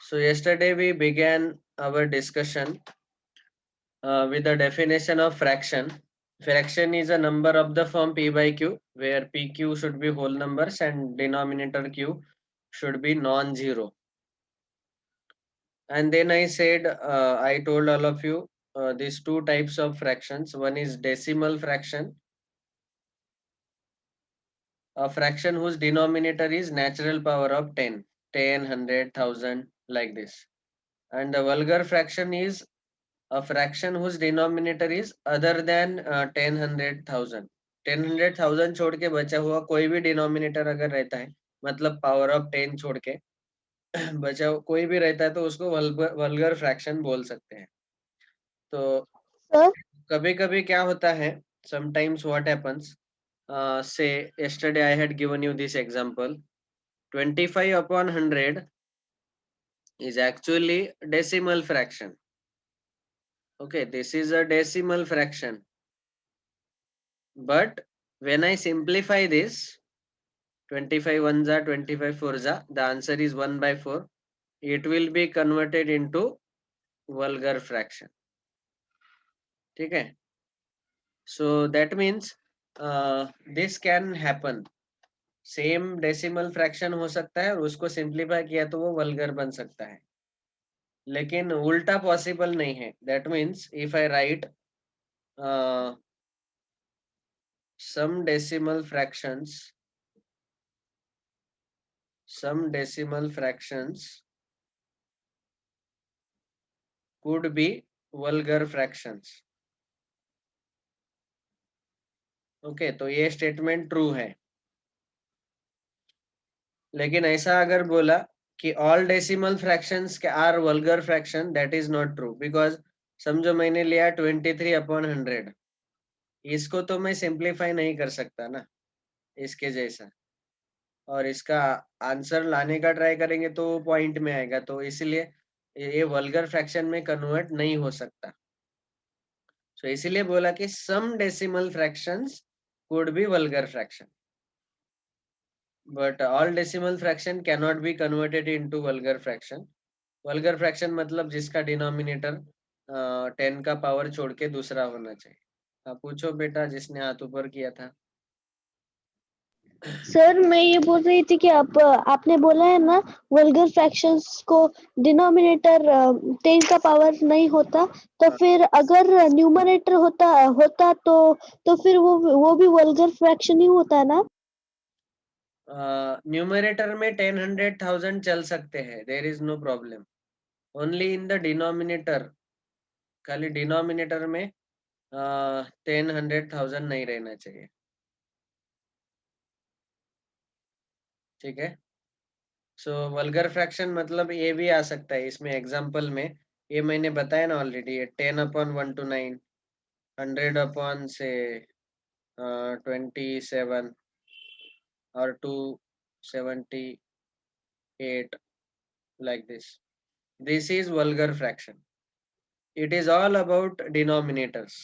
So yesterday we began our discussion with the definition of fraction. Fraction is a number of the form p by q, where pq should be whole numbers and denominator q should be non-zero. And then I said, I told all of you these two types of fractions. One is decimal fraction, a fraction whose denominator is natural power of 10, 10, 100, 1000, like this. And the vulgar fraction is a fraction whose denominator is other than 10, 100, 1000. 10, 100, 1000 छोड़ के बचा हुआ कोई भी denominator अगर रहता है, मतलब पावर ऑफ 10 छोड़ के बचा कोई भी रहता है तो उसको वल्गर फ्रैक्शन बोल सकते हैं. तो Sir, कभी कभी क्या होता है, sometimes what happens, say yesterday I had given you this example, 25 upon 100 is actually decimal fraction. Okay, this is a decimal fraction, but when I simplify this, 25 ones are 25 fours are, the answer is 1 by 4. It will be converted into vulgar fraction. Okay, so that means this can happen. Same decimal fraction हो सकता है और उसको simplify किया तो वो vulgar बन सकता है, लेकिन उल्टा पॉसिबल नहीं है. That means if I right some decimal fractions could be vulgar fractions. Okay, तो ये स्टेटमेंट ट्रू है. लेकिन ऐसा अगर बोला कि all decimal fractions are vulgar fraction, that is not true. Because समझो मैंने लिया 23 अपॉन 100, इसको तो मैं सिंप्लीफाई नहीं कर सकता ना इसके जैसा, और इसका आंसर लाने का ट्राई करेंगे तो पॉइंट में आएगा, तो इसलिए ये वल्गर फ्रैक्शन में कन्वर्ट नहीं हो सकता. सो इसीलिए बोला कि some decimal fractions could be vulgar fraction, but all decimal fraction cannot be converted into vulgar fraction. Vulgar fraction मतलब जिसका डिनोमिनेटर 10 का पावर छोड़ के दूसरा होना चाहिए. आप पूछो बेटा, जिसने हाथ ऊपर किया था. सर मैं ये बोल रही थी कि आपने बोला है ना वल्गर फ्रैक्शंस को डिनोमिनेटर 10 का पावर नहीं होता, तो फिर अगर न्यूमरेटर होता तो फिर वो भी वल्गर फ्रैक्शन ही होता है ना. न्यूमरेटर में 10, 100, 1000 चल सकते हैं, there is no problem. Only in the denominator, खाली डिनोमिनेटर में 10, 100, 1000 नहीं रहना चाहिए. ठीक है. सो वल्गर फ्रैक्शन मतलब ये भी आ सकता है इसमें. एग्जांपल में ये मैंने बताया ना ऑलरेडी, 10 अपॉन 1 to 9, 100 अपॉन से 27 और 278, like this. This is vulgar fraction. It is all about denominators.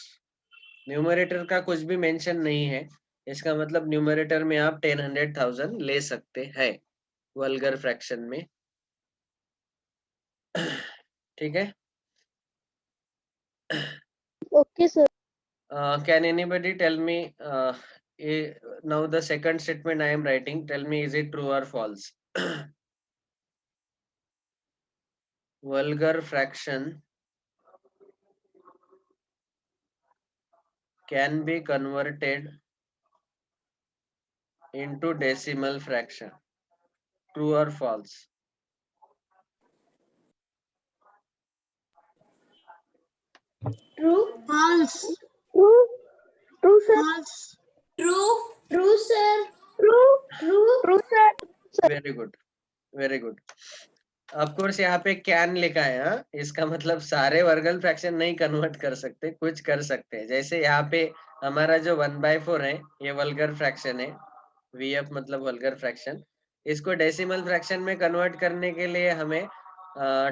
Numerator का कुछ भी मेंशन नहीं है, इसका मतलब न्यूमरेटर में आप 10, 100, 1000 ले सकते हैं वल्गर फ्रैक्शन में. ठीक है. Okay sir. Can anybody tell me now the second statement I am writing, tell me is it true or false? Vulgar fraction can be converted into decimal fraction. True or false? True. False. True sir. False. True. True, sir. True sir. Very good. Very good. Of course यहाँ पे can लिखा है. हाँ, इसका मतलब सारे vulgar fraction नहीं convert कर सकते, कुछ कर सकते हैं. जैसे यहाँ पे हमारा जो 1/4 है, ये वल्गर फ्रैक्शन है. VF मतलब वल्गर फ्रैक्शन. इसको डेसिमल फ्रैक्शन में कन्वर्ट करने के लिए हमें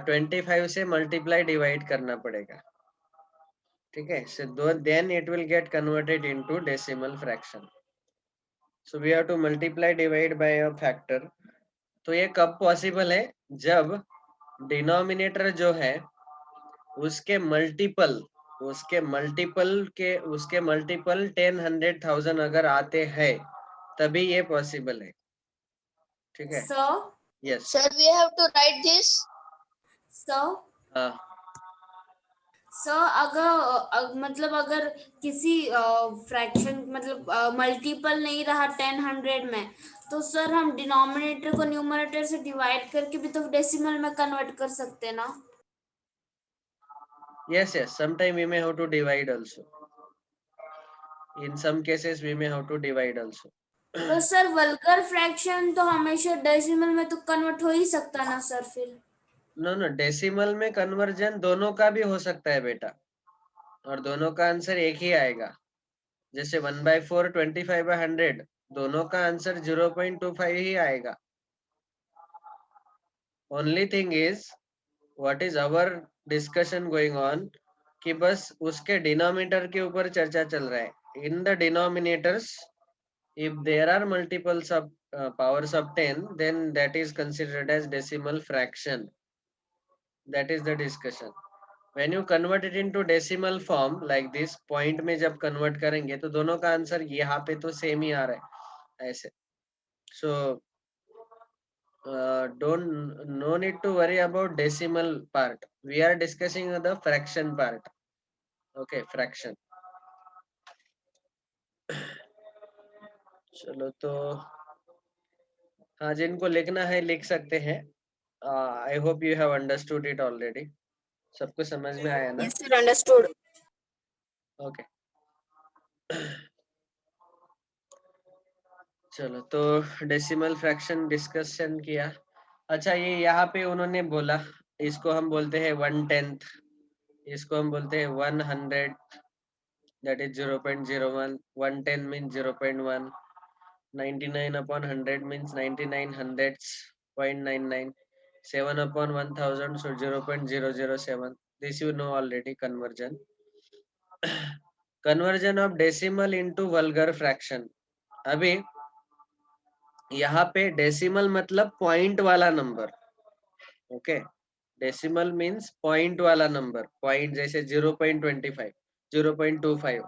25 से मल्टीप्लाई डिवाइड करना पड़ेगा. ठीक है. So then it will get converted into decimal fraction. So we have to multiply divide by a factor. तो ये कब पॉसिबल है? जब डिनोमिनेटर जो है उसके मल्टीपल 10, 100,000 अगर आते हैं तभी ये पॉसिबल है, ठीक है? Sir, yes. Sir, we have to write this. sir, हाँ सर मतलब अगर किसी फ्रैक्शन मतलब मल्टीपल नहीं रहा 10, 100 में, तो सर हम डिनोमिनेटर को न्यूमरेटर से डिवाइड करके भी तो डेसिमल में कन्वर्ट कर सकते हैं ना? yes, sometime we may have to divide also. In some cases we may have to divide also. तो सर वल्गर फ्रैक्शन तो हमेशा डेसिमल में तो कन्वर्ट हो ही सकता ना सर फिर? नो, डेसिमल में कन्वर्जन दोनों का भी हो सकता है बेटा, और दोनों का आंसर एक ही आएगा। जैसे 1/4 25/100, दोनों का आंसर 0.25 ही आएगा। Only thing is what is our discussion going on कि बस उसके डिनोमिनेटर के ऊपर चर्चा चल रहा है। In the denominators if there are multiples of powers of 10, then that is considered as decimal fraction. That is the discussion. When you convert it into decimal form like this, point में जब convert करेंगे तो दोनों का answer यहाँ पे तो same ही आ रहा है ऐसे। So don't no need to worry about decimal part. We are discussing the fraction part. Okay, fraction. चलो तो हाँ, जिनको लिखना है लिख सकते हैं। I hope you have understood it already. सबको समझ में आया ना? Yes, sir, understood. ओके चलो तो डेसिमल फ्रैक्शन डिस्कशन किया। अच्छा, ये यहाँ पे उन्होंने बोला, इसको हम बोलते हैं 1/10, इसको हम बोलते हैं 100, that is 0.01, 110 means 0.1, 99/100 means 99 hundredths, 0.99, 7/1000, so 0.007. This you know already. Conversion of decimal into vulgar fraction. अभी यहाँ पे डेसिमल मतलब पॉइंट वाला number, okay? Decimal means point वाला नंबर, पॉइंट जैसे 0.25, 0.25,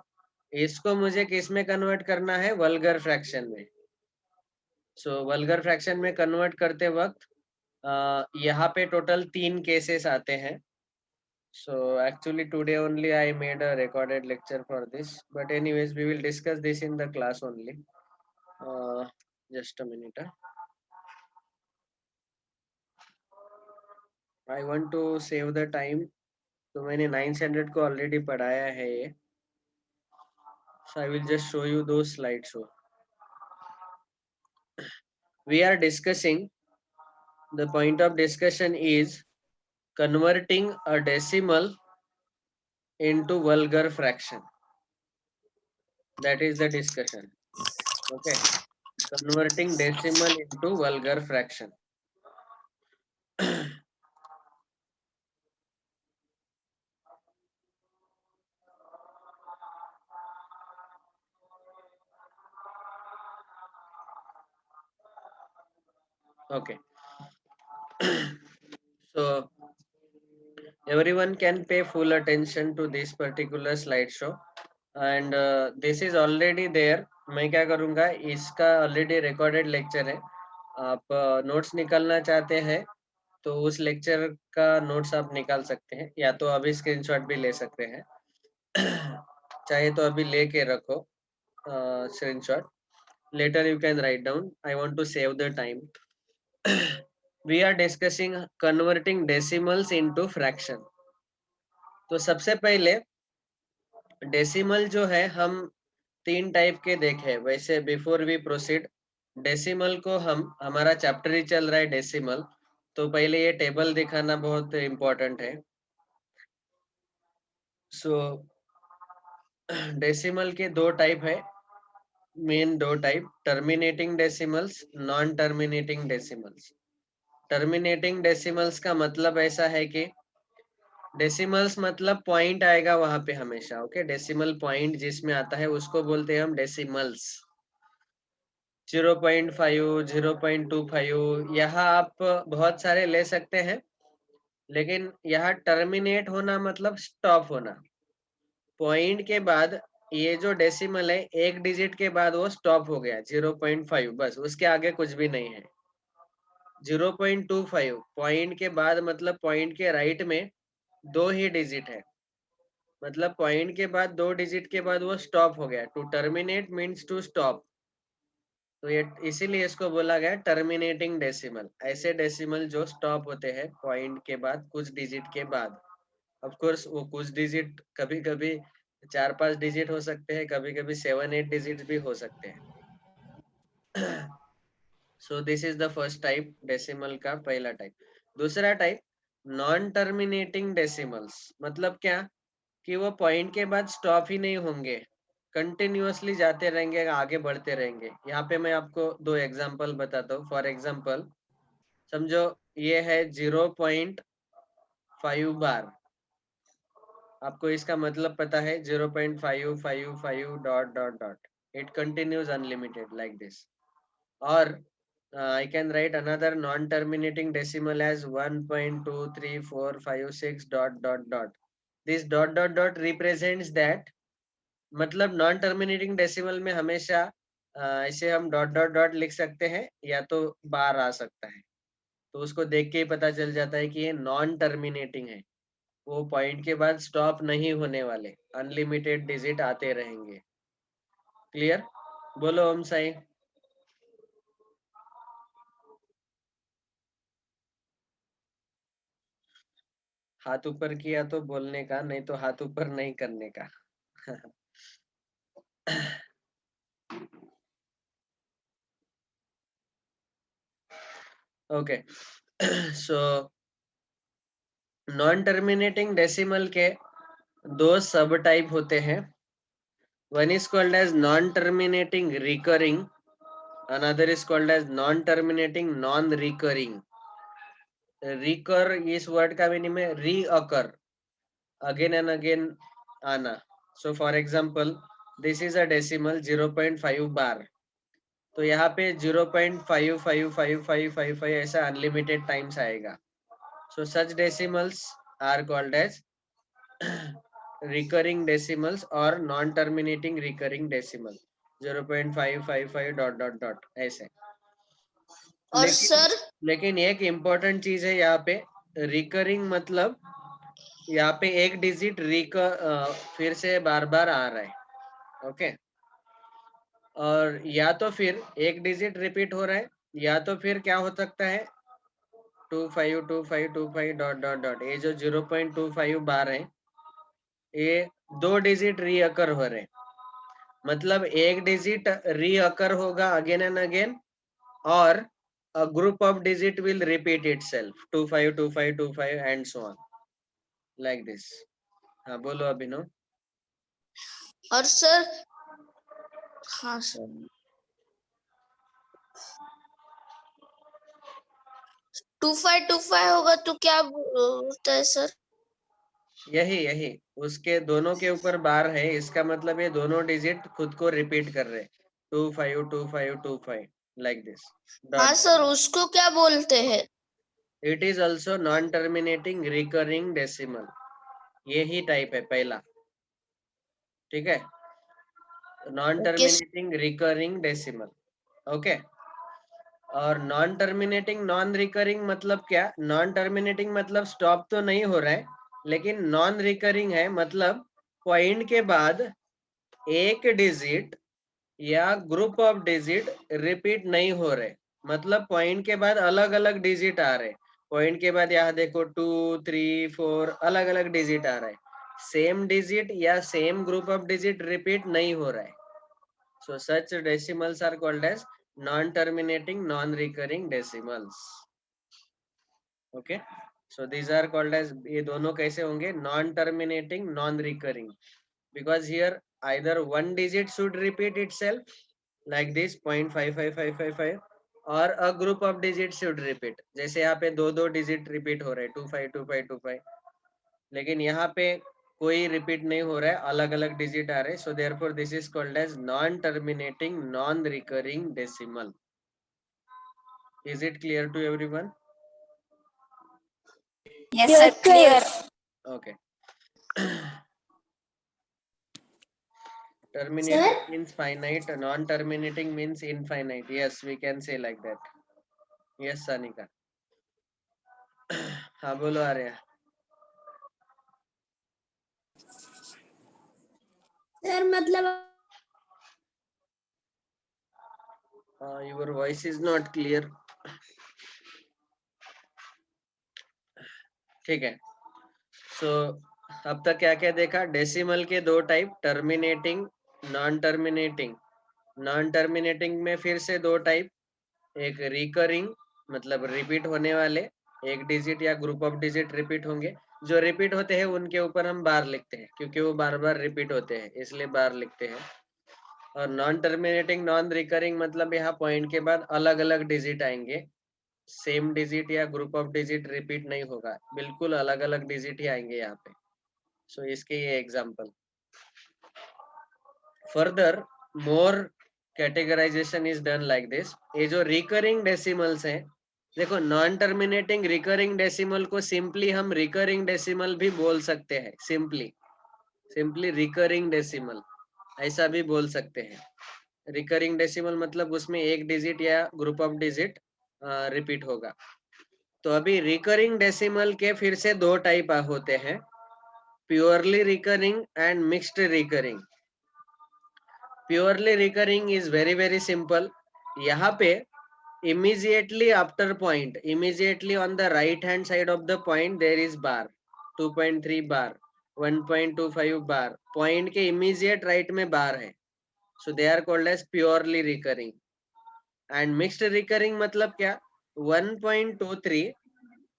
इसको मुझे किस में कन्वर्ट करना है? वल्गर फ्रैक्शन में। सो वल्गर फ्रैक्शन में कन्वर्ट करते वक्त यहाँ पे टोटल 3 केसेस आते हैं। So actually today only I made a recorded lecture for this, but anyways we will discuss this in the class only. Just a minute, I want to save the time. तो मैंने 9th standard को already पढ़ाया है ये, so I will just show you दो slide show. We are discussing, the point of discussion is converting a decimal into vulgar fraction. That is the discussion. Okay, converting decimal into vulgar fraction. Okay, so everyone can pay full attention to this particular slideshow, and this is already there. मैं क्या करूँगा, इसका already recorded lecture है। आप notes निकालना चाहते हैं तो उस लेक्चर का नोट्स आप निकाल सकते हैं, या तो अभी स्क्रीनशॉट भी ले सकते हैं। चाहे तो अभी लेके रखो screenshot, later you can write down. I want to save the time. We are discussing converting decimals into fraction. तो सबसे पहले डेसिमल जो है हम 3 टाइप के देखे। वैसे बिफोर वी प्रोसीड, डेसिमल को हमारा चैप्टर ही चल रहा है डेसिमल, तो पहले ये टेबल दिखाना बहुत इम्पोर्टेंट है। सो डेसिमल के 2 टाइप है, main 2 type, terminating decimals, non terminating decimals. Terminating decimals का मतलब ऐसा है कि डेसिमल्स मतलब पॉइंट आएगा वहां पे हमेशा, ओके? डेसिमल पॉइंट जिसमें आता है उसको बोलते हैं हम डेसिमल्स। 0.5, 0.25, यहाँ आप बहुत सारे ले सकते हैं, लेकिन यहाँ टर्मिनेट होना मतलब स्टॉप होना। पॉइंट के बाद ये जो डेसिमल है, एक डिजिट के बाद वो स्टॉप हो गया 0.5, बस उसके आगे कुछ भी नहीं है। 0.25 पॉइंट के बाद मतलब पॉइंट के राइट में 2 ही डिजिट है, मतलब पॉइंट के बाद 2 डिजिट के बाद वो स्टॉप हो गया। To terminate means to stop, तो ये इसीलिए इसको बोला गया टर्मिनेटिंग डेसिमल। ऐसे डेसिमल जो स्टॉप होते हैं पॉइंट के बाद कुछ डिजिट के बाद। ऑफ कोर्स वो कुछ डिजिट कभी कभी 4-5 डिजिट हो सकते हैं, कभी कभी 7-8 डिजिट भी हो सकते हैं। So this is the first type, decimal का पहला टाइप। दूसरा टाइप नॉन टर्मिनेटिंग डेसिमल्स, मतलब क्या कि वो पॉइंट के बाद स्टॉप ही नहीं होंगे, कंटिन्यूअसली जाते रहेंगे, आगे बढ़ते रहेंगे। यहाँ पे मैं आपको 2 एग्जांपल बताता हूँ। फॉर एग्जांपल समझो ये है 0.5 बार, आपको इसका मतलब पता है 0.555 dot dot dot, it continues unlimited like this. और I can write another non-terminating decimal as 1.23456 dot dot dot. This dot dot dot represents that, मतलब नॉन टर्मिनेटिंग डेसिमल में हमेशा ऐसे हम डॉट डॉट डॉट लिख सकते हैं या तो बार आ सकता है, तो उसको देख के ही पता चल जाता है कि ये नॉन टर्मिनेटिंग है। वो पॉइंट के बाद स्टॉप नहीं होने वाले, अनलिमिटेड डिजिट आते रहेंगे। क्लियर? बोलो ओम साई। हाथ ऊपर किया तो बोलने का, नहीं तो हाथ ऊपर नहीं करने का। Okay, so non terminating decimal के 2 सब टाइप होते हैं। One is called as non terminating recurring, another is called as non terminating non recurring. Recur इस वर्ड का मीनिंग है रीअकर, अगेन एंड अगेन आना। So for example this is a decimal 0.5 bar, तो यहाँ पे 0.55555 ऐसा अनलिमिटेड टाइम्स आएगा। So such decimals are called as recurring decimals or non terminating recurring decimal, 0.555 dot dot dot ऐसे। और लेकिन सर लेकिन एक इम्पोर्टेंट चीज है यहाँ पे, रिकरिंग मतलब यहाँ पे एक डिजिट फिर से बार बार आ रहा है। ओके, और या तो फिर एक डिजिट रिपीट हो रहा है, या तो फिर क्या हो सकता है 252525 डॉट डॉट डॉट, ये जो 0.25 बार है ये 2 डिजिट रीअकर हो रहे, मतलब एक डिजिट रीअकर होगा अगेन एंड अगेन, और a group of digit will repeat itself 252525 and so on like this. हाँ बोलो अभिनव। और सर हाँ सर 2525 होगा तो क्या होता है सर? यही उसके दोनों के ऊपर बार है, इसका मतलब ये दोनों डिजिट खुद को रिपीट कर रहे, 252525 like this हाँ dot सर उसको क्या बोलते हैं? it is also non terminating recurring decimal, यही टाइप है पहला। ठीक है, non okay terminating recurring decimal. Okay, और नॉन टर्मिनेटिंग नॉन रिकरिंग मतलब क्या? नॉन टर्मिनेटिंग मतलब स्टॉप तो नहीं हो रहा है, लेकिन नॉन रिकरिंग है, मतलब पॉइंट के बाद एक डिजिट या ग्रुप ऑफ डिजिट रिपीट नहीं हो रहे, मतलब पॉइंट के बाद अलग अलग डिजिट आ रहे। पॉइंट के बाद यहाँ देखो 2 3 4 अलग अलग डिजिट आ रहा है, सेम डिजिट या same group of digit repeat नहीं हो रहा है। So such decimals are called as non-terminating, non-recurring decimals. Okay. So these are called as, ये दोनों कैसे होंगे? Non-terminating, non-recurring. Because here either one digit should repeat itself like this 0.55555, or a group of digits should repeat. जैसे यहाँ पे दो digit repeat हो रहे 252525, लेकिन यहाँ पे कोई रिपीट नहीं हो रहा है, अलग अलग डिजिट आ रहे, so therefore this is called as non terminating non recurring decimal. Is it clear to everyone? Yes, sir. Clear. Okay. Terminating means finite, non-terminating means infinite. Yes, we can say like that. Yes, Sanika. हाँ बोलो Arya. Sir, मतलब Your voice is not clear. ठीक है. So अब तक क्या क्या देखा? डेसिमल के दो type, terminating, non terminating. Non terminating में फिर से दो टाइप, एक रिकरिंग मतलब रिपीट होने वाले, एक डिजिट या ग्रुप ऑफ डिजिट रिपीट होंगे. जो रिपीट होते हैं उनके ऊपर हम बार लिखते हैं क्योंकि वो बार बार रिपीट होते हैं, इसलिए बार लिखते हैं. और नॉन टर्मिनेटिंग नॉन रिकरिंग मतलब यहाँ पॉइंट के बाद अलग अलग डिजिट आएंगे, सेम डिजिट या ग्रुप ऑफ डिजिट रिपीट नहीं होगा, बिल्कुल अलग अलग डिजिट ही आएंगे यहाँ पे. सो इसके ये example. Further more categorization is done like this. ये जो रिकरिंग डेसिमल्स हैं, देखो नॉन टर्मिनेटिंग रिकरिंग डेसिमल को सिंपली हम रिकरिंग डेसिमल भी बोल सकते हैं. सिंपली रिकरिंग डेसिमल ऐसा भी बोल सकते हैं. रिकरिंग डेसिमल मतलब उसमें एक डिजिट या ग्रुप ऑफ डिजिट रिपीट होगा. तो अभी रिकरिंग डेसिमल के फिर से दो टाइप होते हैं, purely recurring and mixed recurring. Purely recurring is very simple. यहाँ पे immediately after point, immediately on the right hand side of the point there is bar, 2.3 bar, 1.25 bar. point के immediate right में bar है, so they are called as purely recurring. and mixed recurring मतलब क्या? 1.23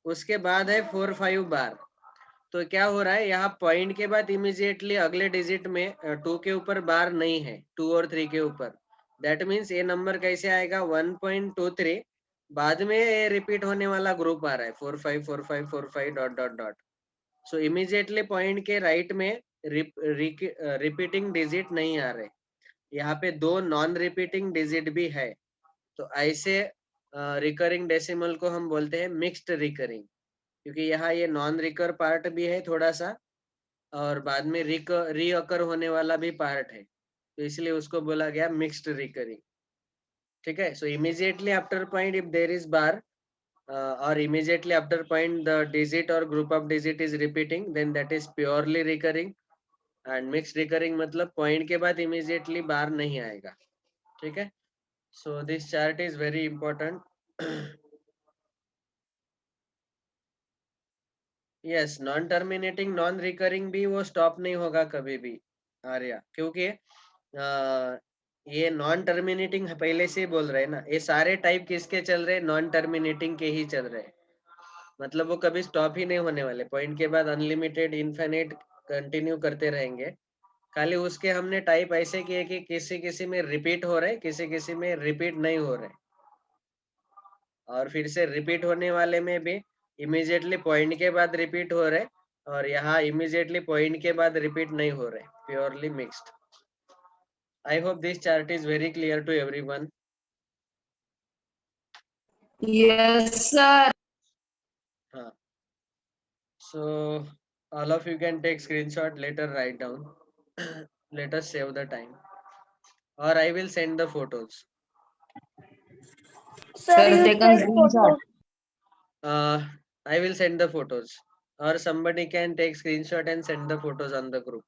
उसके बाद है 4-5 बार. तो क्या हो रहा है, यहाँ पॉइंट के बाद इमीडिएटली अगले डिजिट में 2 के ऊपर बार नहीं है, 2 और 3 के ऊपर. दैट मीन्स ये नंबर कैसे आएगा? 1.23 बाद में ये रिपीट होने वाला ग्रुप आ रहा है 454545 डॉट डॉट डॉट. सो इमीडिएटली पॉइंट के राइट में रिपीटिंग डिजिट नहीं आ रहे, यहाँ पे दो नॉन रिपीटिंग डिजिट भी है. तो ऐसे रिकरिंग डेसिमल को हम बोलते हैं मिक्स्ड रिकरिंग, क्योंकि यहाँ ये नॉन रिकर पार्ट भी है थोड़ा सा और बाद में रीअकर होने वाला भी पार्ट है, तो इसलिए उसको बोला गया मिक्स्ड रिकरिंग. ठीक है. So immediately after point if there is bar और immediately after point the digit or group of digit is repeating, then that is purely recurring. and mixed recurring मतलब point के बाद immediately बार नहीं आएगा. ठीक है. so this chart is very important. yes, non terminating non recurring भी वो stop नहीं होगा कभी भी आर्या, क्योंकि ये नॉन टर्मिनेटिंग पहले से ही बोल रहे हैं ना, ये सारे टाइप किसके चल रहे हैं? नॉन टर्मिनेटिंग के ही चल रहे हैं. मतलब वो कभी स्टॉप ही नहीं होने वाले, पॉइंट के बाद अनलिमिटेड इनफिनिट कंटिन्यू करते रहेंगे. खाली उसके हमने टाइप ऐसे किए कि किसी किसी में रिपीट हो रहे, किसी किसी में रिपीट नहीं हो रहे. और फिर से रिपीट होने वाले में भी इमीडिएटली पॉइंट के बाद रिपीट हो रहे और यहाँ इमीडिएटली पॉइंट के बाद रिपीट नहीं हो रहे. Purely mixed. I hope this chart is very clear to everyone. Yes, sir. हाँ. So all of you can take screenshot, later write down. Let us save the time, or I will send the photos. Sir, you take a send screenshot. photos. I will send the photos, or somebody can take screenshot and send the photos on the group.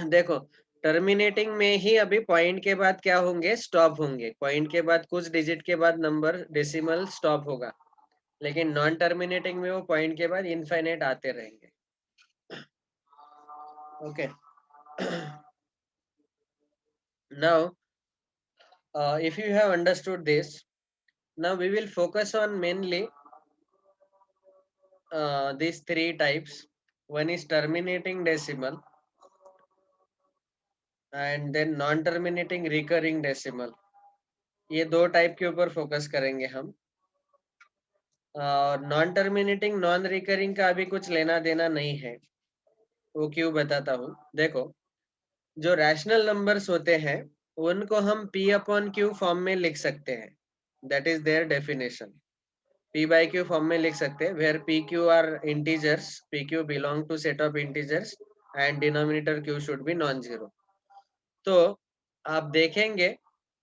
देखो terminating में ही अभी point के बाद क्या होंगे? Stop होंगे. Point के बाद कुछ डिजिट के बाद नंबर डेसिमल स्टॉप होगा, लेकिन नॉन टर्मिनेटिंग में वो पॉइंट के बाद इनफाइनाइट आते रहेंगे. Okay. now if you have understood this, now we will focus on mainly these three types. One is terminating decimal, and then non terminating recurring decimal. ये दो टाइप के ऊपर फोकस करेंगे हम. नॉन टर्मिनेटिंग नॉन रिकरिंग का अभी कुछ लेना देना नहीं है, वो क्यों बताता हूँ. देखो जो रैशनल नंबर्स होते हैं उनको हम p/q फॉर्म में लिख सकते हैं. That is their definition. p by q form में लिख सकते हैं, where pq are integers, pq belong to set of integers and denominator q should be non-zero. तो आप देखेंगे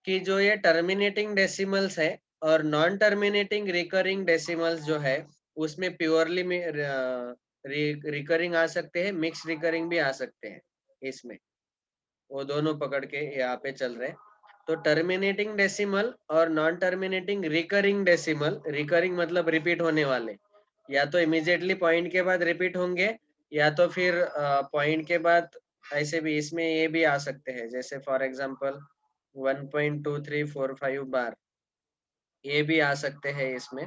कि जो ये टर्मिनेटिंग डेसिमल्स है और नॉन टर्मिनेटिंग रिकरिंग डेसिमल्स जो है उसमें प्योरली रिकरिंग आ सकते हैं, मिक्स रिकरिंग भी आ सकते हैं, इसमें वो दोनों पकड़ के यहाँ पे चल रहे हैं। तो टर्मिनेटिंग डेसिमल और non terminating recurring decimal, recurring मतलब रिपीट होने वाले, या तो इमीडिएटली पॉइंट के बाद रिपीट होंगे या तो फिर पॉइंट के बाद ऐसे भी इसमें ये भी आ सकते हैं, जैसे फॉर एग्जांपल 1.2345 बार, ये भी आ सकते हैं इसमें।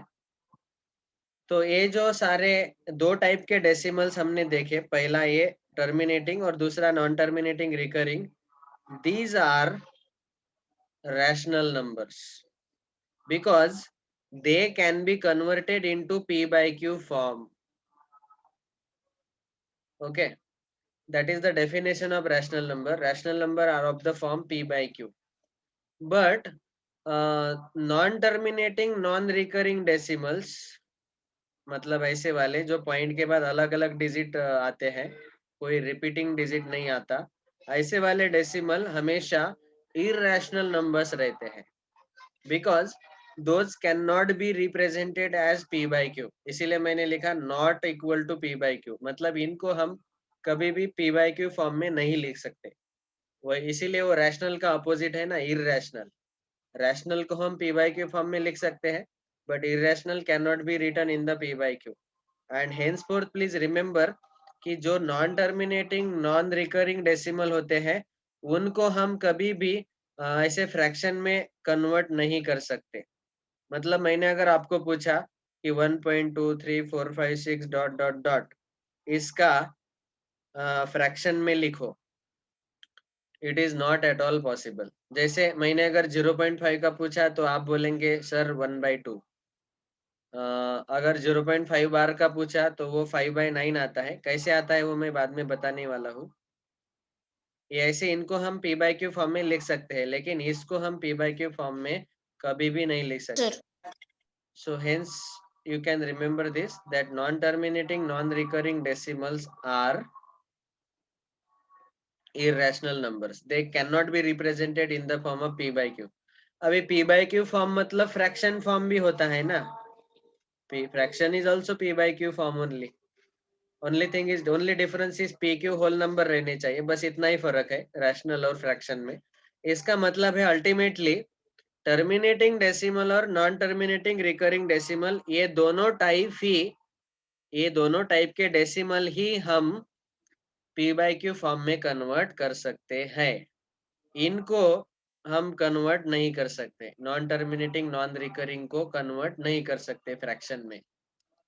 तो ये जो सारे दो टाइप के डेसिमल्स हमने देखे, पहला ये टर्मिनेटिंग और दूसरा non terminating recurring, these are rational numbers because they can be converted into p by q form. Okay, that is the definition of rational number. Rational number are of the form p by q. But non-terminating non-recurring decimals, मतलब ऐसे वाले जो point के बाद अलग अलग digit आते हैं, कोई रिपीटिंग डिजिट नहीं आता, ऐसे वाले डेसिमल हमेशा इररेशनल नंबर्स रहते हैं, because those can not be represented as p by q. इसीलिए मैंने लिखा not equal to p by q, मतलब इनको हम कभी भी p by q फॉर्म में नहीं लिख सकते। वो इसीलिए वो रैशनल का अपोजिट है ना, इररेशनल। रैशनल को हम p by q फॉर्म में लिख सकते हैं, but irrational cannot be written in the p by q. And henceforth please remember कि जो non terminating non recurring decimal होते हैं उनको हम कभी भी ऐसे फ्रैक्शन में कन्वर्ट नहीं कर सकते। मतलब मैंने अगर आपको पूछा कि 1.23456 डॉट डॉट डॉट इसका फ्रैक्शन में लिखो, it is not at all possible. जैसे मैंने अगर 0.5 का पूछा तो आप बोलेंगे सर 1/2। अगर 0.5 बार का पूछा तो वो 5/9 आता है। कैसे आता है वो मैं बाद में बताने वाला हूँ। ये ऐसे इनको हम p by q फॉर्म में लिख सकते हैं, लेकिन इसको हम p by q फॉर्म में कभी भी नहीं लिख सकते। Sir So hence you can remember this, that non-terminating non-recurring decimals are irrational numbers. They cannot be represented in the form of p by q. अभी p by q फॉर्म मतलब fraction form भी होता है ना, fraction is also p by q form only. Only thing is, only difference is pq whole number रहने चाहिए, बस इतना ही फर्क है रैशनल और फ्रैक्शन में। इसका मतलब है अल्टीमेटली टर्मिनेटिंग डेसिमल और नॉन टर्मिनेटिंग रिकरिंग डेसिमल, ये दोनों टाइप के डेसिमल ही हम p by q फॉर्म में कन्वर्ट कर सकते हैं। इनको हम कन्वर्ट नहीं कर सकते, नॉन टर्मिनेटिंग नॉन रिकरिंग को कन्वर्ट नहीं कर सकते फ्रैक्शन में।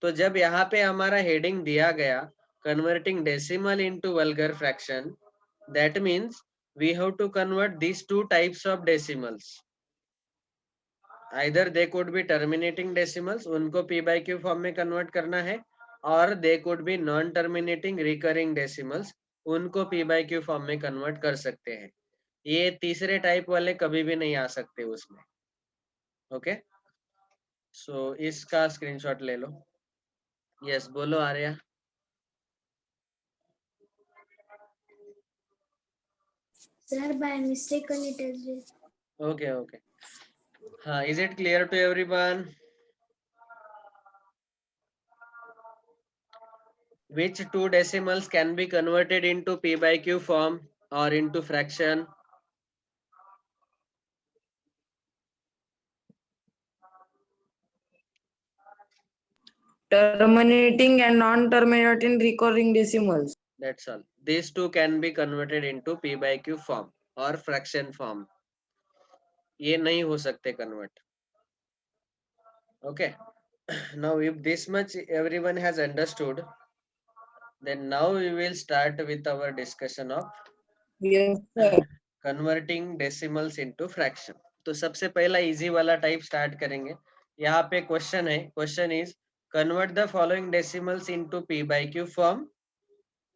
तो जब यहाँ पे हमारा हेडिंग दिया गया converting decimal into vulgar fraction, that means we have to convert these two types of decimals. Either they could be terminating decimals, उनको p by q फॉर्म में कन्वर्ट करना है, और they could be non terminating recurring decimals, उनको p by q form में convert कर सकते हैं। ये तीसरे टाइप वाले कभी भी नहीं आ सकते उसमें। ओके, सो इसका स्क्रीनशॉट ले लो। यस, बोलो Arya. Sir, by mistakenly it is. Okay, okay. Is it clear to everyone? Which two decimals can be converted into p by q form or into fraction? Terminating and non-terminating recurring decimals. That's all. These two can be converted into p by q form or fraction form. ये नहीं हो सकते convert. Okay. Now if this much everyone has understood, then now we will start with our discussion of Yes, sir. converting decimals into fraction. तो सबसे पहला easy वाला type start करेंगे। यहाँ पे क्वेश्चन है, question is convert the following decimals into p by q form,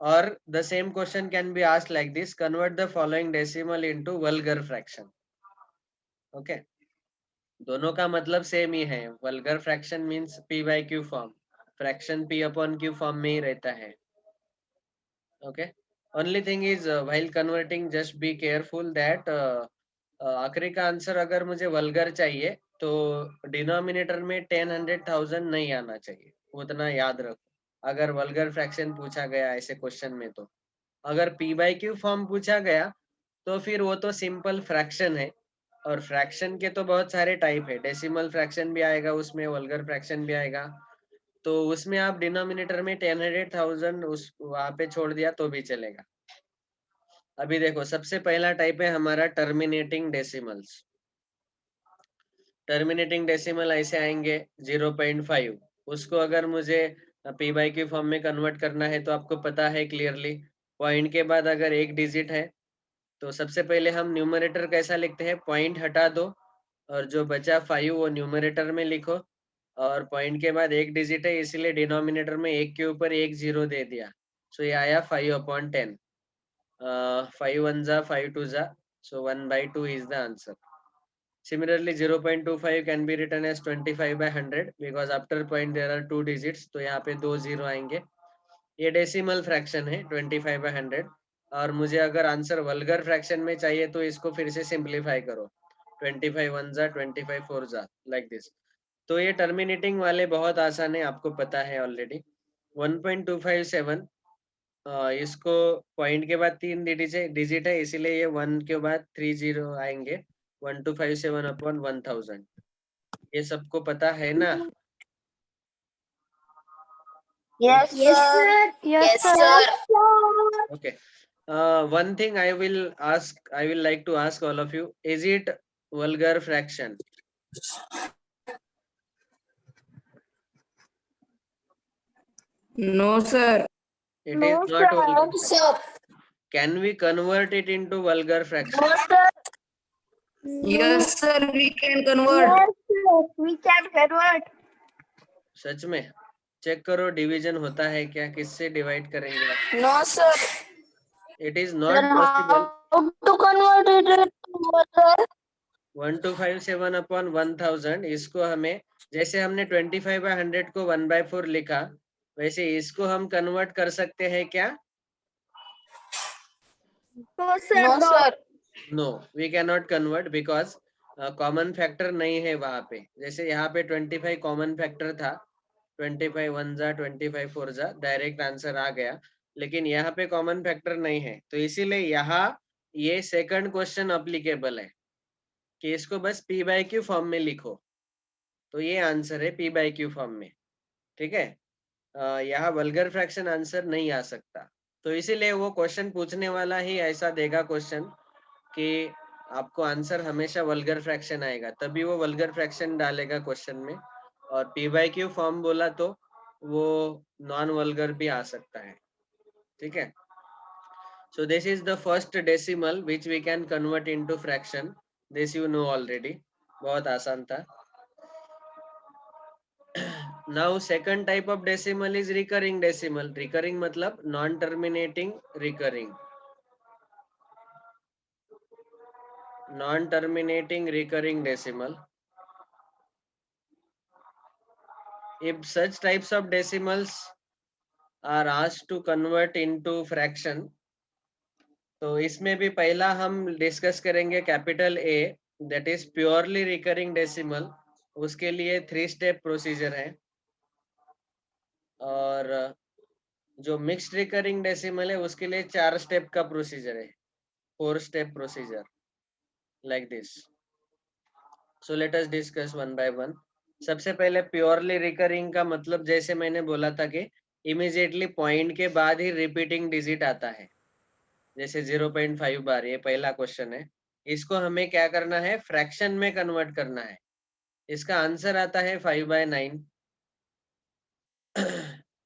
or the same question can be asked like this, convert the following decimal into vulgar fraction. Okay, दोनों का मतलब same ही है। Vulgar fraction means p by q form, fraction p upon q form में ही रहता है। Okay, only thing is while converting just be careful that आखिरी का आंसर अगर मुझे वल्गर चाहिए तो डिनोमिनेटर में 10, 100,000 नहीं आना चाहिए, उतना याद रखो। अगर वल्गर फ्रैक्शन पूछा गया ऐसे क्वेश्चन में तो, अगर p by q फॉर्म पूछा गया तो फिर वो तो सिंपल फ्रैक्शन है, और फ्रैक्शन के तो बहुत सारे टाइप है, डेसिमल फ्रैक्शन भी आएगा उसमें, वल्गर फ्रैक्शन भी आएगा, तो उसमें आप डिनोमिनेटर में 10, 100,000 उस वहां पे छोड़ दिया तो भी चलेगा। अभी देखो, सबसे पहला टाइप है हमारा टर्मिनेटिंग डेसिमल्स। टर्मिनेटिंग डेसिमल ऐसे आएंगे 0.5, उसको अगर मुझे p by q फॉर्म में कन्वर्ट करना है तो आपको पता है क्लियरली, पॉइंट के बाद अगर एक डिजिट है तो सबसे पहले हम न्यूमरेटर कैसा लिखते हैं, पॉइंट हटा दो और जो बचा 5 वो न्यूमरेटर में लिखो, और पॉइंट के बाद एक डिजिट है इसलिए डिनोमिनेटर में एक के ऊपर एक जीरो दे दिया, सो ये आया 5/10। 5 1 जा 5 2 जा, so 1/2 is the answer. Similarly 0.25 can be written as 25 by 100 because after point there are two digits, तो यहाँ पे 2 जीरो आएंगे। ये डेसिमल फ्रैक्शन है 25 by 100, और मुझे अगर आंसर वल्गर फ्रैक्शन में चाहिए तो इसको फिर से सिंप्लीफाई करो, 25 1 जा 25 4 जा, लाइक दिस। तो ये टर्मिनेटिंग वाले बहुत आसान है, आपको पता है ऑलरेडी। 1.257, इसको पॉइंट के बाद 3 डिजिट है इसीलिए ये 1 के बाद 3 जीरो आएंगे, 1257/1000। ये सबको पता है ना? Yes, sir. Yes, sir. Okay. One thing I will like to ask all of you, is it vulgar fraction? No, sir. It is not vulgar. No, sir. Can we convert it into vulgar fraction? No, sir. Yes, sir. We can convert. We can convert. सच में? Check करो division होता है क्या, किससे divide करेंगे आप? No, sir. It is not possible. How to convert it into vulgar? 1257/1000, इसको हमें, जैसे हमने 25/100 को 1/4 लिखा, वैसे इसको हम कन्वर्ट कर सकते हैं क्या? No, sir. No, we can not convert because common factor नहीं है वहां पे। जैसे यहाँ पे 25 कॉमन फैक्टर था, 25 1 जा 25 4 जा, डायरेक्ट आंसर आ गया, लेकिन यहाँ पे कॉमन फैक्टर नहीं है, तो इसीलिए यहाँ ये सेकंड क्वेश्चन अप्लीकेबल है कि इसको बस p by q फॉर्म में लिखो, तो ये आंसर है p by q फॉर्म में। ठीक है, यहाँ वल्गर फ्रैक्शन आंसर नहीं आ सकता, तो इसीलिए वो क्वेश्चन पूछने वाला ही ऐसा देगा क्वेश्चन कि आपको आंसर हमेशा वल्गर फ्रैक्शन आएगा, तभी वो वल्गर फ्रैक्शन डालेगा क्वेश्चन में, और p by q फॉर्म बोला तो वो नॉन वल्गर भी आ सकता है। ठीक है, so this is the first decimal which we can convert into fraction, this you know already, बहुत आसान था। Now second type of decimal is recurring decimal. Recurring मतलब non terminating recurring, non terminating recurring decimal. If such types of decimals are asked to convert into fraction, तो इसमें भी पहला हम discuss करेंगे capital A, that is purely recurring decimal, उसके लिए 3 step procedure है, और जो मिक्स्ड रिकरिंग डेसिमल है उसके लिए 4 स्टेप का प्रोसीजर है, 4 step procedure, like this. So let us discuss one by one. सबसे पहले प्योरली रिकरिंग का मतलब, जैसे मैंने बोला था कि इमीडिएटली पॉइंट के बाद ही रिपीटिंग डिजिट आता है, जैसे 0.5 बार, ये पहला क्वेश्चन है। इसको हमें क्या करना है, फ्रैक्शन में कन्वर्ट करना है। इसका आंसर आता है 5/9।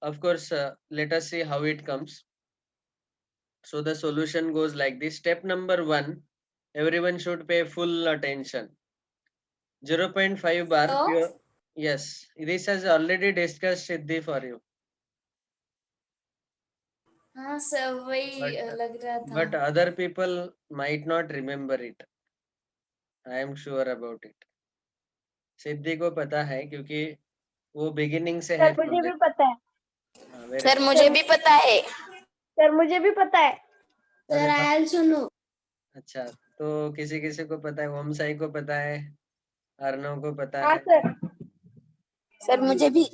Of course, let us see how it comes. So the solution goes like this. Step number 1, everyone should pay full attention. 0.5 bar So? pure. Yes, this has already discussed Siddhi for you. हाँ sir, वही लग रहा था। But other people might not remember it. I am sure about it. सिद्धि को पता है क्योंकि वो बिगिनिंग से है मुझे भी प्रोजेक्ट। पता है सर मुझे भी पता है सर मुझे भी पता है सर आई आल्सो नो। अच्छा, तो किसी किसी को पता है, ओम साई को पता है, अर्णव को पता हाँ है, सर मुझे भी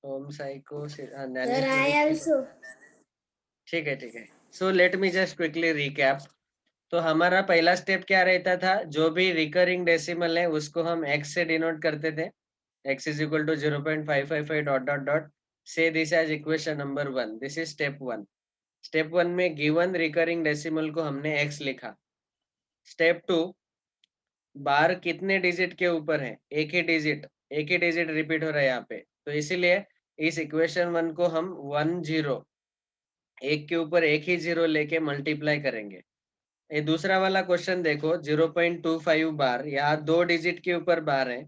ओम साई को सर आई ज्ञानेश्वरी को। आल्सो। ठीक है ठीक है। So let me just quickly recap. तो हमारा पहला स्टेप क्या रहता था, जो भी रिकरिंग डेसिमल है उसको हम x से डिनोट करते थे, x is equal to 0.555 dot dot dot, say this as equation number 1। This is step 1। Step 1 में गिवन रिकरिंग डेसिमल को हमने x लिखा। स्टेप 2, बार कितने डिजिट के ऊपर है, एक ही डिजिट रिपीट हो रहा है यहाँ पे, तो इसीलिए इस इक्वेशन 1 को हम 10, एक के ऊपर एक ही जीरो लेके मल्टीप्लाई करेंगे। ये दूसरा वाला क्वेश्चन देखो, 0.25 बार, यहाँ 2 डिजिट के ऊपर बार है,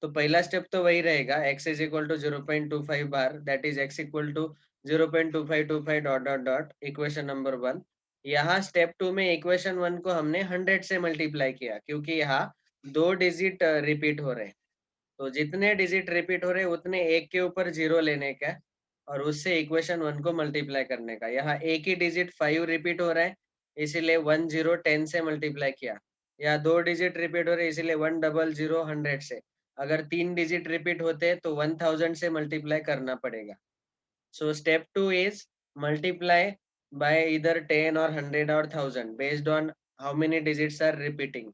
तो पहला स्टेप तो वही रहेगा, x is equal to 0.25 bar, that is x equal to 0.2525 dot dot dot, equation number 1। यहाँ स्टेप 2 में इक्वेशन 1 को हमने 100 से मल्टीप्लाई किया, क्योंकि यहाँ 2 डिजिट रिपीट हो रहे हैं, तो जितने डिजिट रिपीट हो रहे हैं उतने एक के ऊपर जीरो लेने का और उससे इक्वेशन 1 को मल्टीप्लाई करने का। यहाँ एक ही डिजिट 5 रिपीट हो रहा है, इसीलिए 10 से मल्टीप्लाई किया। यहाँ 2 डिजिट रिपीट हो रहे हैं, इसीलिए 100 100 से। अगर 3 डिजिट रिपीट होते तो 1000 से मल्टीप्लाई करना पड़ेगा। सो स्टेप 2 इज मल्टीप्लाई बाय इधर 10 और 100 और 1000 based on how many digits are repeating.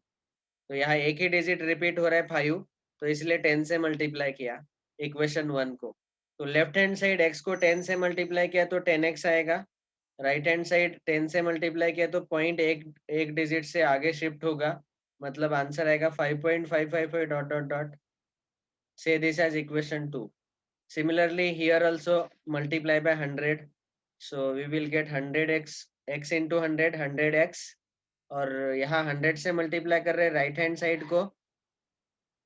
तो यहाँ एक ही डिजिट रिपीट हो रहा है 5, तो इसलिए 10 से मल्टीप्लाई किया इक्वेशन 1 को। तो लेफ्ट हैंड साइड x को 10 से मल्टीप्लाई किया तो 10x आएगा, राइट हैंड साइड 10 से मल्टीप्लाई किया तो पॉइंट एक डिजिट से आगे शिफ्ट होगा, मतलब आंसर आएगा 5.555 dot dot dot, say this as equation 2। Similarly, here also multiply by 100. So we will get 100x, x into 100, 100x, और यहाँ 100 से मल्टीप्लाई कर रहे हैं राइट हैंड साइड को,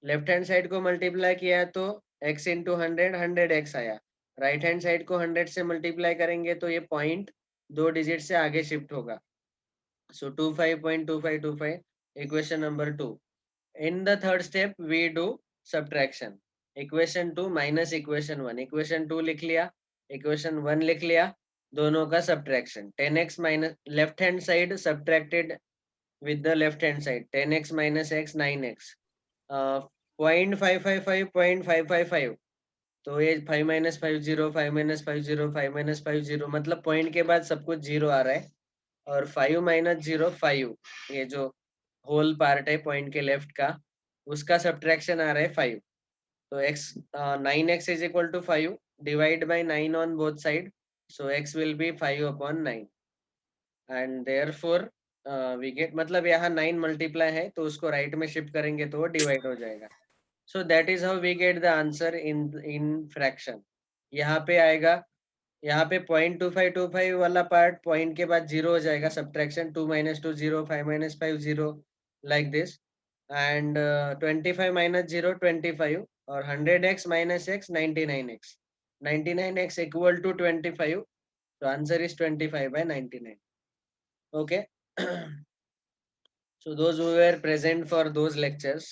लेफ्ट हैंड साइड को मल्टीप्लाई किया तो x इंटू 100, 100x आया। राइट हैंड साइड को 100 से मल्टीप्लाई करेंगे तो ये पॉइंट 2 डिजिट से आगे शिफ्ट होगा। सो 25.2525, equation number 2। In the third step, we do subtraction. Equation 2 minus equation 1. Equation 2 लिख लिया, equation 1 लिख लिया, दोनों का subtraction. 10x minus left hand side subtracted with the left hand side. 10x minus x 9x. 0.555 0.555, तो ये 5 minus 50 5 minus 50 5 minus 50, मतलब point के बाद सब कुछ जीरो आ रहा है, और 5 minus 0 5, ये जो होल पार्ट है पॉइंट के लेफ्ट का, उसका सब्ट्रैक्शन आ रहा है 5। तो x 9x is equal to 5, divide by 9 on both side, so x will be 5/9, and therefore we get, मतलब यहाँ 9 मल्टीप्लाई है तो उसको राइट में शिफ्ट करेंगे तो वो डिवाइड हो जाएगा। So that is how we get the answer in fraction. यहाँ पे आएगा, यहाँ पे 0.2525 वाला पार्ट पॉइंट के बाद जीरो हो जाएगा, subtraction 2 minus 2 0, 5 minus 5 0, like this, and 25 minus 0 25, और 100x minus x 99x, 99x equal to 25, so answer is 25/99. Okay. So those who were present for those lectures,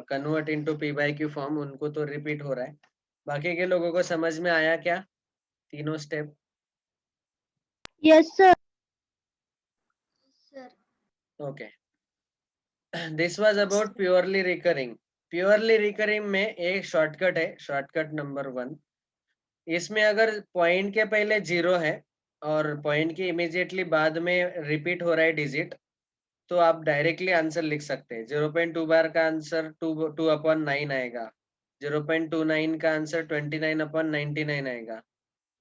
convert into p by q form, उनको तो repeat हो रहा है, बाकी के लोगों को समझ में आया क्या तीनों step? Yes, sir. Okay. This was about purely recurring. Purely recurring में एक शॉर्टकट है, शॉर्टकट नंबर 1। इसमें अगर पॉइंट के पहले जीरो है और पॉइंट के इमीडिएटली बाद में रिपीट हो रहा है डिजिट, तो आप डायरेक्टली आंसर लिख सकते हैं। 0.2 बार का आंसर 2/9 आएगा, 0.29 का आंसर 29/99 आएगा,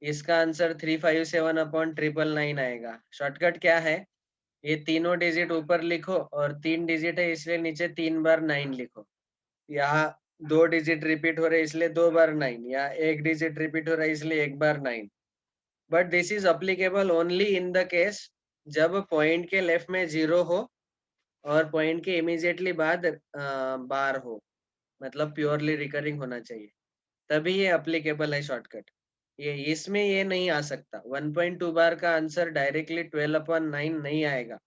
इसका आंसर 357/999 आएगा। शॉर्टकट क्या है, ये तीनों डिजिट ऊपर लिखो और 3 डिजिट है इसलिए नीचे 3 बार 9 लिखो। यहाँ 2 डिजिट रिपीट हो रहे इसलिए 2 बार 9, यहाँ 1 डिजिट रिपीट हो रहा है इसलिए 1 बार 9। But this is applicable only in the case जब पॉइंट के लेफ्ट में जीरो हो और पॉइंट के इमीडिएटली बाद बार हो, मतलब प्योरली रिकरिंग होना चाहिए, तभी ये अप्लीकेबल है शॉर्टकट। ये इसमें ये नहीं आ सकता, 1.2 बार का आंसर डायरेक्टली 12/9 नहीं आएगा,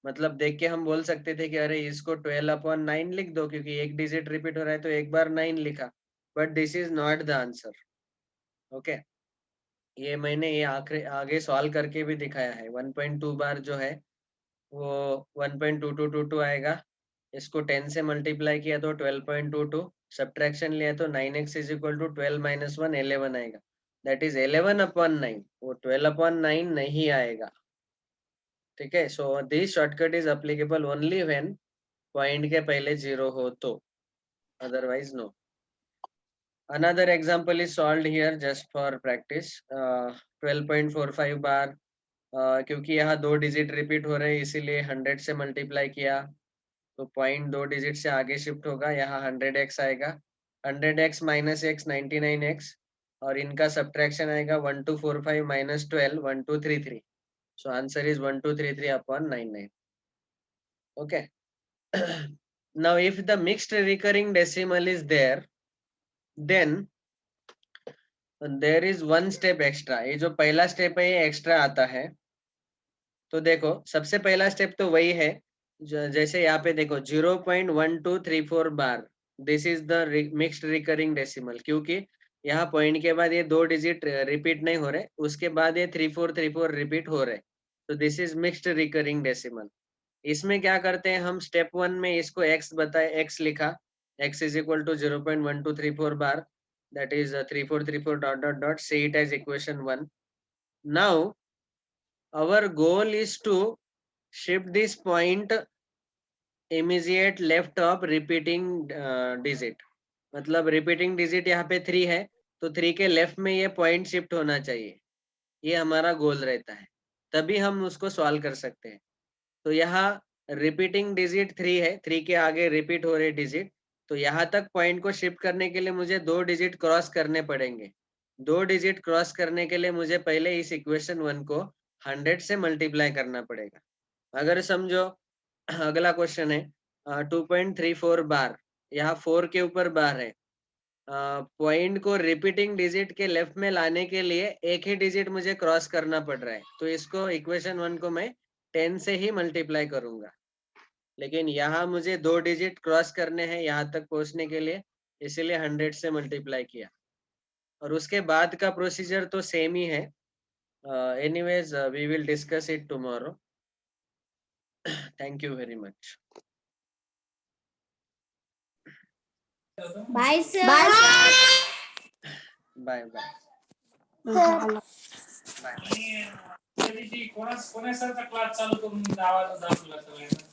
मतलब देख के हम बोल सकते थे कि अरे इसको 12/9 लिख दो, क्योंकि एक डिजिट रिपीट हो रहा है तो एक बार 9 लिखा, but this is not the answer. Okay, ये मैंने ये आगे सॉल्व करके भी दिखाया है. 1.2 बार जो है वो 1.2222 आएगा. इसको 10 से मल्टीप्लाई किया तो 12.22, सब्ट्रैक्शन लिया तो 9x is equal to 12 minus 1 11 आएगा. That is 11/9. वो 12/9 नहीं आएगा. ठीक है, so this shortcut is applicable only when point के पहले 0 हो तो, otherwise no. Another example is solved here just for practice. 12.45 bar, क्योंकि यहाँ 2 डिजिट रिपीट हो रहे हैं इसीलिए 100 से मल्टीप्लाई किया तो पॉइंट 2 डिजिट से आगे शिफ्ट होगा. यहाँ 100x आएगा. 100x माइनस x 99x, और इनका सब्ट्रैक्शन आएगा 1245 minus 12 1233. So answer is 1233/99. Okay. Now if the mixed recurring decimal is there, then there is one step extra. ये जो पहला स्टेप है ये एक्स्ट्रा आता है. तो देखो सबसे पहला स्टेप तो वही है जैसे यहाँ पे देखो 0.1234 bar, this is the mixed recurring decimal, क्योंकि यहाँ पॉइंट के बाद ये 2 डिजिट रिपीट नहीं हो रहे, उसके बाद ये 3434 रिपीट हो रहे, तो this is mixed recurring decimal. इसमें क्या करते हैं हम, स्टेप 1 में इसको x बताए, x लिखा, x is equal to 0.1234 bar, that is 3434 dot dot dot, say it as equation 1. Now our goal is to shift this point immediate left of repeating digit. मतलब repeating digit यहाँ पे 3 है तो 3 के left में ये point shift होना चाहिए. ये हमारा गोल रहता है, तभी हम उसको सॉल्व कर सकते हैं. तो यहाँ रिपीटिंग डिजिट 3 है, 3 के आगे रिपीट हो रहे डिजिट, तो यहाँ तक पॉइंट को शिफ्ट करने के लिए मुझे 2 डिजिट क्रॉस करने पड़ेंगे. 2 डिजिट क्रॉस करने के लिए मुझे पहले इस इक्वेशन 1 को 100 से मल्टीप्लाई करना पड़ेगा. अगर समझो अगला क्वेश्चन है 2.34 बार, यहाँ 4 के ऊपर बार है, पॉइंट को रिपीटिंग डिजिट के लेफ्ट में लाने के लिए एक ही डिजिट मुझे क्रॉस करना पड़ रहा है, तो इसको इक्वेशन 1 को मैं 10 से ही मल्टीप्लाई करूंगा. लेकिन यहाँ मुझे 2 डिजिट क्रॉस करने हैं यहाँ तक पहुंचने के लिए, इसीलिए 100 से मल्टीप्लाई किया. और उसके बाद का प्रोसीजर तो सेम ही है. Anyways we will discuss it tomorrow. Thank you very much. Bye sir. Bye bye. कोणा सरचा क्लास चालू करून आवाज दाखवला सगळ्यांना.